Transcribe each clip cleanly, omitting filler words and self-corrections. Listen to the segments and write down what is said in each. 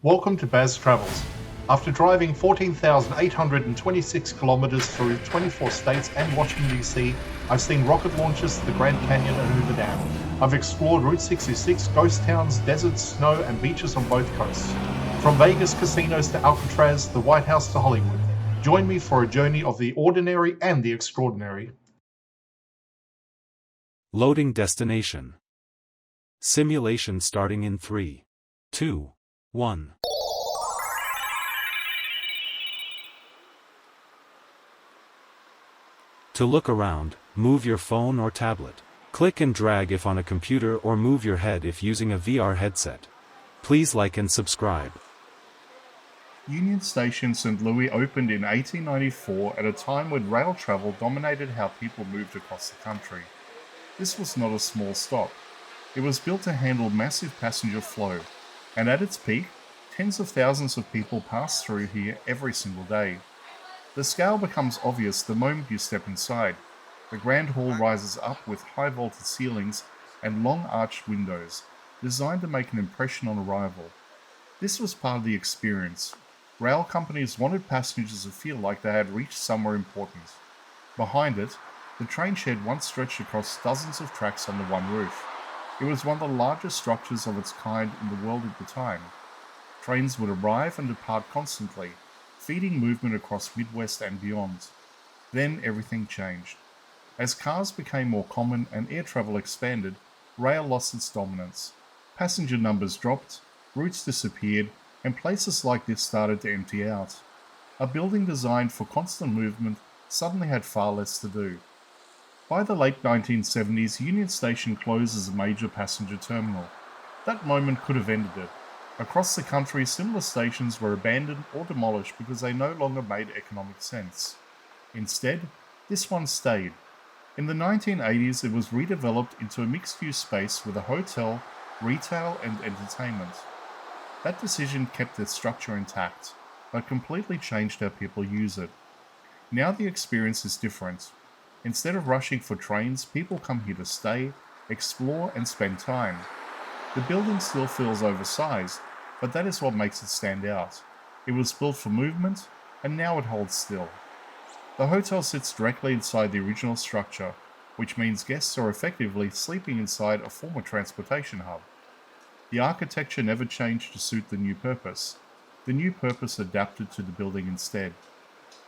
Welcome to Baz Travels. After driving 14,826 kilometers through 24 states and Washington, D.C., I've seen rocket launches to the Grand Canyon and Hoover Dam. I've explored Route 66, ghost towns, deserts, snow, and beaches on both coasts. From Vegas casinos to Alcatraz, the White House to Hollywood. Join me for a journey of the ordinary and the extraordinary. Loading destination. Simulation starting in 3, 2, 1. To look around, move your phone or tablet. Click and drag if on a computer or move your head if using a VR headset. Please like and subscribe. Union Station St. Louis opened in 1894 at a time when rail travel dominated how people moved across the country. This was not a small stop. It was built to handle massive passenger flow, and at its peak, tens of thousands of people passed through here every single day. The scale becomes obvious the moment you step inside. The Grand Hall rises up with high vaulted ceilings and long arched windows, designed to make an impression on arrival. This was part of the experience. Rail companies wanted passengers to feel like they had reached somewhere important. Behind it, the train shed once stretched across dozens of tracks under one roof. It was one of the largest structures of its kind in the world at the time. Trains would arrive and depart constantly, feeding movement across Midwest and beyond. Then everything changed. As cars became more common and air travel expanded, rail lost its dominance. Passenger numbers dropped, routes disappeared, and places like this started to empty out. A building designed for constant movement suddenly had far less to do. By the late 1970s, Union Station closed as a major passenger terminal. That moment could have ended it. Across the country, similar stations were abandoned or demolished because they no longer made economic sense. Instead, this one stayed. In the 1980s, it was redeveloped into a mixed-use space with a hotel, retail, and entertainment. That decision kept its structure intact, but completely changed how people use it. Now the experience is different. Instead of rushing for trains, people come here to stay, explore, and spend time. The building still feels oversized, but that is what makes it stand out. It was built for movement, and now it holds still. The hotel sits directly inside the original structure, which means guests are effectively sleeping inside a former transportation hub. The architecture never changed to suit the new purpose. The new purpose adapted to the building instead.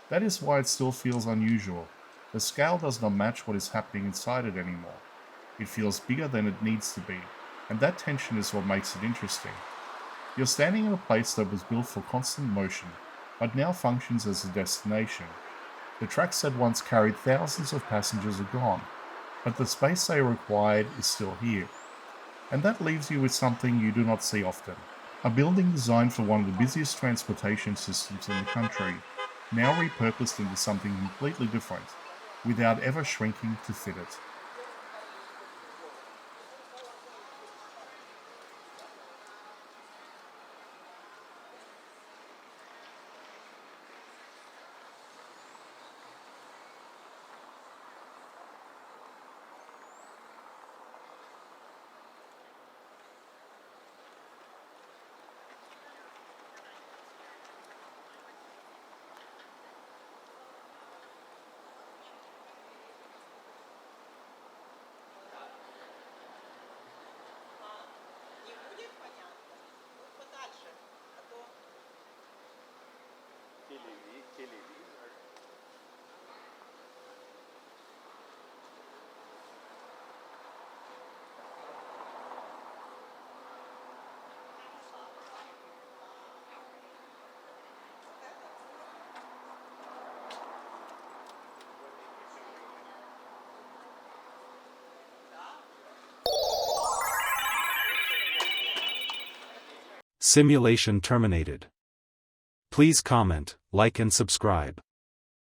That is why it still feels unusual. The scale does not match what is happening inside it anymore. It feels bigger than it needs to be, and that tension is what makes it interesting. You're standing in a place that was built for constant motion, but now functions as a destination. The tracks that once carried thousands of passengers are gone, but the space they required is still here. And that leaves you with something you do not see often. A building designed for one of the busiest transportation systems in the country, now repurposed into something completely different, without ever shrinking to fit it. Simulation terminated. Please comment, like and subscribe.